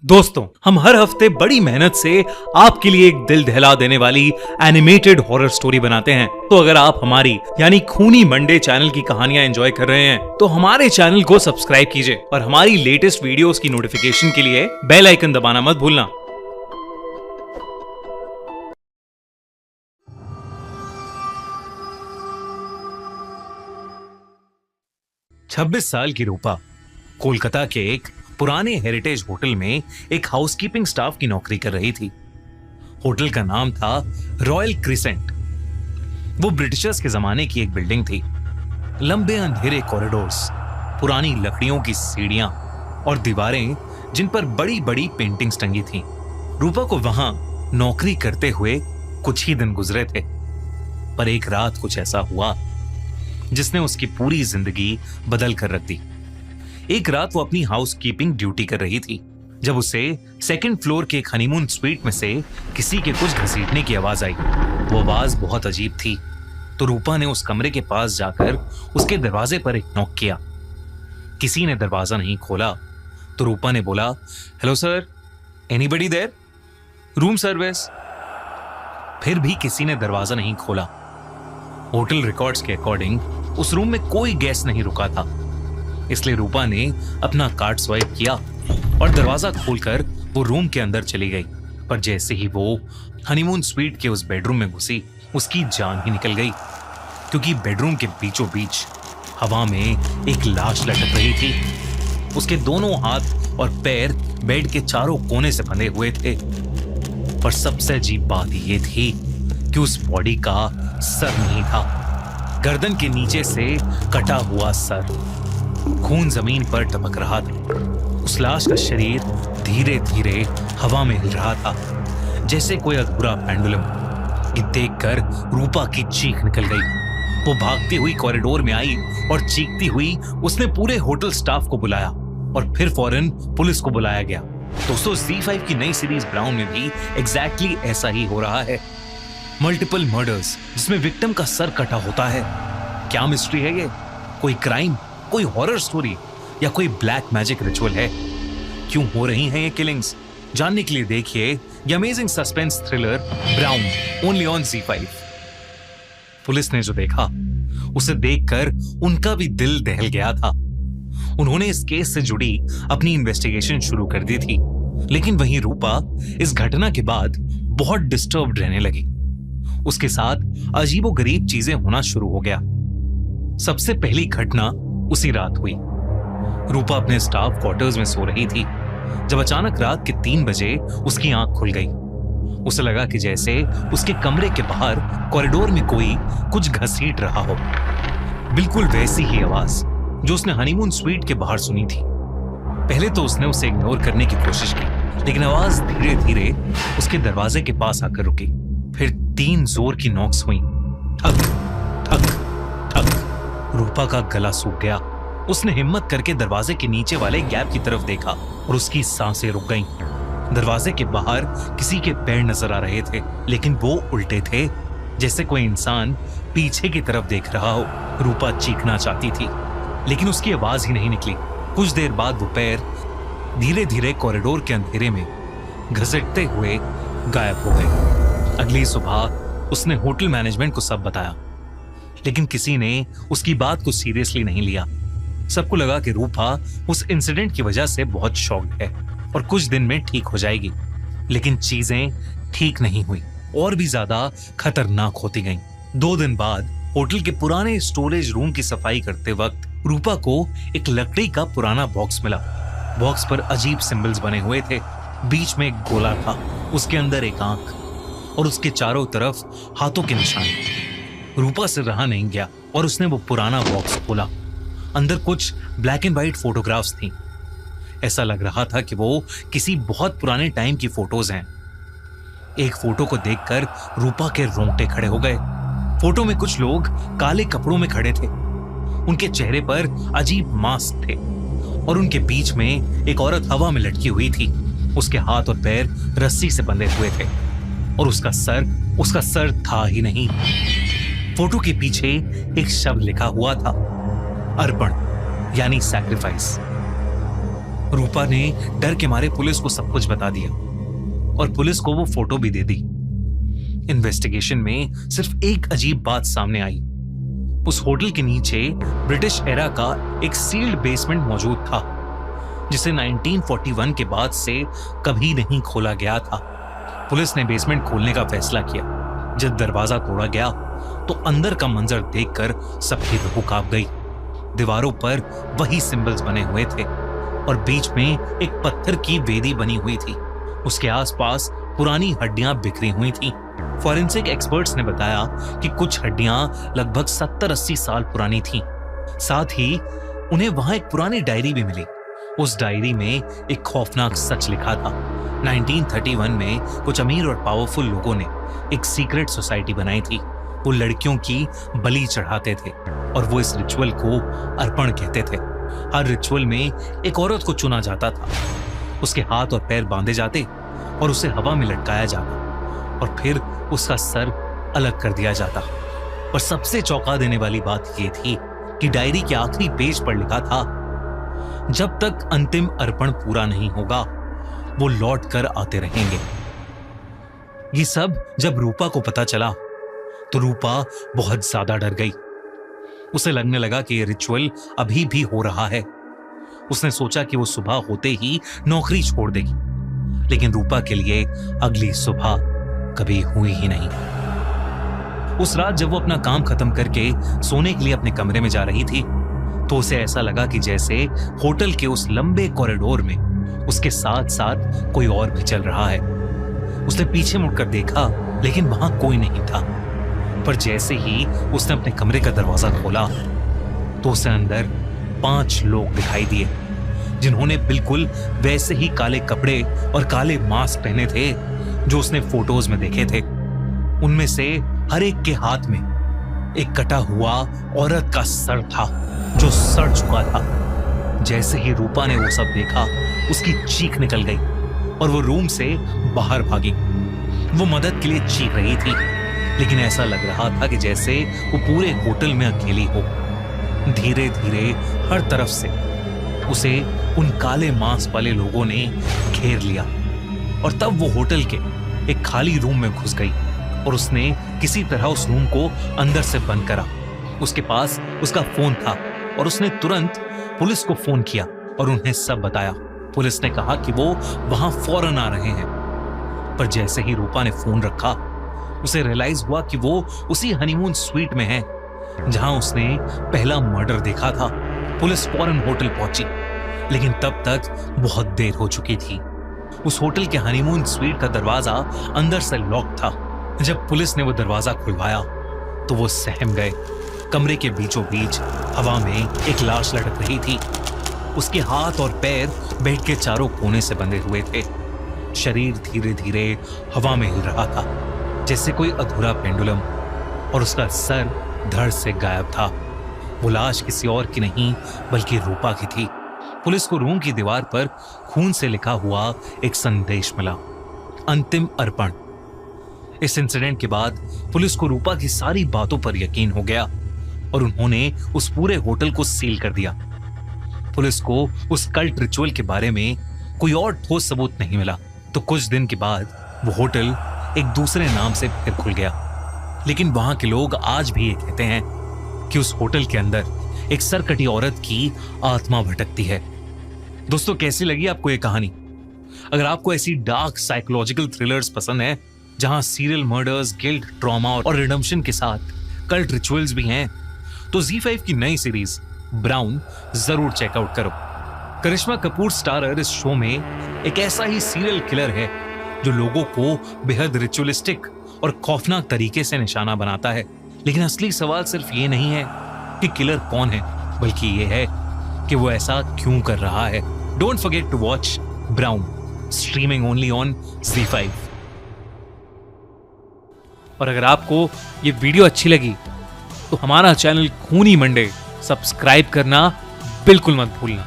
दोस्तों, हम हर हफ्ते बड़ी मेहनत से आपके लिए एक दिल दहला देने वाली एनिमेटेड हॉरर स्टोरी बनाते हैं। तो अगर आप हमारी यानी खूनी मंडे चैनल की कहानियां एंजॉय कर रहे हैं तो हमारे चैनल को सब्सक्राइब कीजिए और हमारी लेटेस्ट वीडियोस की नोटिफिकेशन के लिए बेल आइकन दबाना मत भूलना। छब्बीस साल की रूपा कोलकाता के एक पुराने हेरिटेज होटल में एक हाउसकीपिंग स्टाफ की नौकरी कर रही थी। होटल का नाम था रॉयल क्रिसेंट। वो ब्रिटिशर्स के जमाने की एक बिल्डिंग थी। लंबे अंधेरे कॉरिडोर्स, पुरानी लकड़ियों की सीढ़ियां और दीवारें जिन पर बड़ी बड़ी पेंटिंग्स टंगी थीं। रूपा को वहां नौकरी करते हुए कुछ ही दिन गुजरे थे, पर एक रात कुछ ऐसा हुआ जिसने उसकी पूरी जिंदगी बदल कर रख दी। एक रात वो अपनी हाउसकीपिंग ड्यूटी कर रही थी जब उसे सेकंड फ्लोर के एक हनीमून स्वीट में से किसी के कुछ घसीटने की आवाज आई। वो आवाज बहुत अजीब थी, तो रूपा ने उस कमरे के पास जाकर उसके दरवाजे पर एक नॉक किया। किसी ने दरवाजा नहीं खोला तो रूपा ने बोला, hello sir, anybody there? Room service. फिर भी किसी ने दरवाजा नहीं खोला। होटल रिकॉर्ड्स के अकॉर्डिंग उस रूम में कोई गेस्ट नहीं रुका था, इसलिए रूपा ने अपना कार्ड स्वाइप किया और दरवाजा खोलकर वो रूम के अंदर चली गई। पर जैसे ही वो हनीमून स्वीट के उस बेडरूम में घुसी, उसकी जान ही निकल गई, क्योंकि बेडरूम के बीचों बीच हवा में एक लाश लटक रही थी। उसके दोनों हाथ और पैर बेड के चारों कोने से बंधे हुए थे। पर सबसे अजीब बात ये थी कि उस बॉडी का सर नहीं था, गर्दन के नीचे से कटा हुआ सर। खून जमीन पर टपक रहा था। उस लाश का शरीर धीरे धीरे हवा में हिल रहा था, जैसे कोई अधूरा पेंडुलम। ये देखकर रूपा की चीख निकल गई। वो भागती हुई कॉरिडोर में आई और चीखती हुई उसने पूरे होटल स्टाफ को बुलाया और फिर फौरन पुलिस को बुलाया गया। दोस्तों, Z5 की नई सीरीज ब्राउन में भी एग्जैक्टली ऐसा ही हो रहा है। मल्टीपल मर्डर्स जिसमें विक्टिम का सर कटा होता है। क्या मिस्ट्री है ये? कोई क्राइम, कोई हॉरर स्टोरी या कोई ब्लैक मैजिक रिचुअल है? क्यों हो रही हैं ये किलिंग्स? जानने के लिए देखिए ये amazing suspense thriller brown, only on Z5। Police ने जो देखा उसे देखकर उनका भी दिल दहल गया था। उन्होंने इस केस से जुड़ी अपनी इन्वेस्टिगेशन शुरू कर दी थी, लेकिन वहीं रूपा इस घटना के बाद बहुत डिस्टर्ब्ड रहने लगी। उसके साथ अजीबोगरीब चीजें होना शुरू हो गया। सबसे पहली घटना उसी रात हुई। रूपा अपने स्टाफ क्वार्टर्स में सो रही थी जब अचानक रात के 3 बजे उसकी आंख खुल गई। उसे लगा कि जैसे उसके कमरे के बाहर कॉरिडोर में कोई कुछ घसीट रहा हो। बिल्कुल वैसी ही आवाज जो उसने हनीमून स्वीट के बाहर सुनी थी। पहले तो उसने उसे इग्नोर करने की कोशिश की, लेकिन आवाज धीरे धीरे उसके दरवाजे के पास आकर रुकी। फिर 3 जोर की नॉक्स हुई। ठक ठक ठक। रूपा का गला सूख गया। उसने हिम्मत करके दरवाजे के नीचे वाले गैप की तरफ देखा और उसकी सांसें रुक गईं। दरवाजे के बाहर किसी के पैर नजर आ रहे थे, लेकिन वो उल्टे थे, जैसे कोई इंसान पीछे की तरफ देख रहा हो। रूपा चीखना चाहती थी, लेकिन उसकी आवाज ही नहीं निकली। कुछ देर बाद वो पैर धीरे धीरे कॉरिडोर के अंधेरे में घसीटते हुए गायब हो गए। अगली सुबह उसने होटल मैनेजमेंट को सब बताया, लेकिन किसी ने उसकी बात को सीरियसली नहीं लिया। सबको लगा कि रूपा उस इंसिडेंट की वजह से बहुत शॉक्ड है और कुछ दिन में ठीक हो जाएगी। लेकिन चीजें ठीक नहीं हुई, और भी ज्यादा खतरनाक होती गईं। 2 दिन बाद होटल के पुराने स्टोरेज रूम की सफाई करते वक्त रूपा को एक लकड़ी का पुराना बॉक्स मिला। बॉक्स पर अजीब सिंबल्स बने हुए थे। बीच में एक गोला था, उसके अंदर एक आंख और उसके चारों तरफ हाथों के निशान। रूपा से रहा नहीं गया और उसने वो पुराना बॉक्स खोला। अंदर कुछ ब्लैक एंड व्हाइट फोटोग्राफ्स थी। ऐसा लग रहा था कि वो किसी बहुत पुराने टाइम की फोटोज हैं। एक फोटो को देखकर रूपा के रोंगटे खड़े हो गए। फोटो में कुछ लोग काले कपड़ों में खड़े थे। उनके चेहरे पर अजीब मास्क थे और उनके बीच में एक औरत हवा में लटकी हुई थी। उसके हाथ और पैर रस्सी से बंधे हुए थे और उसका सर था ही नहीं। फोटो के पीछे एक शब्द लिखा हुआ था, अर्पण यानी सैक्रिफाइस। रूपा ने डर के मारे पुलिस को सब कुछ बता दिया और पुलिस को वो फोटो भी दे दी। इन्वेस्टिगेशन में सिर्फ एक अजीब बात सामने आई। उस होटल के नीचे ब्रिटिश एरा का एक सील्ड बेसमेंट मौजूद था, जिसे 1941 के बाद से कभी नहीं खोला गया था। पुलिस ने बेसमेंट खोलने का फैसला किया। जब दरवाजा तोड़ा गया तो अंदर का मंजर देखकर सबकी रूह कांप गई। दीवारों पर वही सिंबल्स बने हुए थे और बीच में एक पत्थर की वेदी बनी हुई थी। उसके आसपास पुरानी हड्डियां बिखरी हुई थीं। फॉरेंसिक एक्सपर्ट्स ने बताया कि कुछ हड्डियां लगभग 70-80 साल पुरानी थीं। साथ ही उन्हें वहां एक पुरानी डायरी भी मिली। उस डायरी में एक खौफनाक सच लिखा था। 1931 में कुछ अमीर और पावरफुल लोगों ने एक सीक्रेट सोसाइटी बनाई थी। वो लड़कियों की बलि चढ़ाते थे और वो इस रिचुअल को अर्पण कहते थे। हर रिचुअल में एक औरत को चुना जाता था, उसके हाथ और पैर बांधे जाते और उसे हवा में लटकाया जाता और फिर उसका सर अलग कर दिया जाता। और सबसे चौंका देने वाली बात यह थी कि डायरी के आखिरी पेज पर लिखा था, जब तक अंतिम अर्पण पूरा नहीं होगा वो लौट कर आते रहेंगे। ये सब जब रूपा को पता चला तो रूपा बहुत ज्यादा डर गई। उसे लगने लगा कि ये रिचुअल अभी भी हो रहा है। उसने सोचा कि वो सुबह होते ही नौकरी छोड़ देगी, लेकिन रूपा के लिए अगली सुबह कभी हुई ही नहीं। उस रात जब वो अपना काम खत्म करके सोने के लिए अपने कमरे में जा रही थी तो उसे ऐसा लगा कि जैसे होटल के उस लंबे कॉरिडोर में उसके साथ साथ कोई और भी चल रहा है। उसने पीछे मुड़कर देखा, लेकिन वहां कोई नहीं था। पर जैसे ही उसने अपने कमरे का दरवाजा खोला तो उसे अंदर 5 लोग दिखाई दिए, जिन्होंने बिल्कुल वैसे ही काले कपड़े और काले मास्क पहने थे जो उसने फोटोज में देखे थे। उनमें से हर एक के हाथ में एक कटा हुआ औरत का सर था जो सड़ चुका था। जैसे ही रूपा ने वो सब देखा, उसकी चीख निकल गई और वो रूम से बाहर भागी। वो मदद के लिए चीख रही थी, लेकिन ऐसा लग रहा था कि जैसे वो पूरे होटल में अकेली हो। धीरे धीरे हर तरफ से उसे उन काले मांस वाले लोगों ने घेर लिया और तब वो होटल के एक खाली रूम में घुस गई और उसने किसी तरह उस रूम को अंदर से बंद करा। उसके पास उसका फोन था और उसने तुरंत पुलिस को फोन किया और उन्हें सब बताया। पुलिस ने कहा कि वो वहां फौरन आ रहे हैं। पर जैसे ही रूपा ने फोन रखा, उसे रियलाइज हुआ कि वो उसी हनीमून स्वीट में है जहां उसने पहला मर्डर देखा था। पुलिस फौरन होटल पहुंची, लेकिन तब तक बहुत देर हो चुकी थी। उस होटल के हनीमून स्वीट का दरवाजा अंदर से लॉक था। जब पुलिस ने वो दरवाजा खुलवाया तो वो सहम गए। कमरे के बीचों बीच हवा में एक लाश लटक रही थी। उसके हाथ और पैर बेड के चारों कोने से बंधे हुए थे। शरीर धीरे धीरे हवा में हिल रहा था जैसे कोई अधूरा पेंडुलम, और उसका सर धड़ से गायब था। वो लाश किसी और की नहीं बल्कि रूपा की थी। पुलिस को रूम की दीवार पर खून से लिखा हुआ एक संदेश मिला, अंतिम अर्पण। इस इंसिडेंट के बाद पुलिस को रूपा की सारी बातों पर यकीन हो गया और उन्होंने उस पूरे होटल को सील कर दिया। पुलिस को उस कल्ट रिचुअल के बारे में कोई और ठोस सबूत नहीं मिला। तो कुछ दिन के बाद वो होटल एक दूसरे नाम से फिर खुल गया, लेकिन वहां के लोग आज भी ये कहते हैं कि उस होटल के अंदर एक सरकटी औरत की आत्मा भटकती है। दोस्तों, कैसी लगी आपको ये कहानी? अगर आपको ऐसी डार्क साइकोलॉजिकल थ्रिलर्स पसंद है जहां सीरियल मर्डर्स, गिल्ट, ट्रॉमा और रिडेम्पशन के साथ कल्ट रिचुअल्स भी हैं, तो ZEE5 की नई सीरीज ब्राउन जरूर चेकआउट करो। करिश्मा कपूर स्टारर इस शो में एक ऐसा ही सीरियल किलर है जो लोगों को बेहद रिचुअलिस्टिक और खौफनाक तरीके से निशाना बनाता है। लेकिन असली सवाल सिर्फ ये नहीं है कि किलर कौन है, बल्कि ये है कि वो ऐसा क्यों कर रहा है। Don't forget to watch Brown, streaming only on ZEE5। और अगर आपको ये वीडियो अच्छी लगी तो हमारा चैनल खूनी मंडे सब्सक्राइब करना बिल्कुल मत भूलना।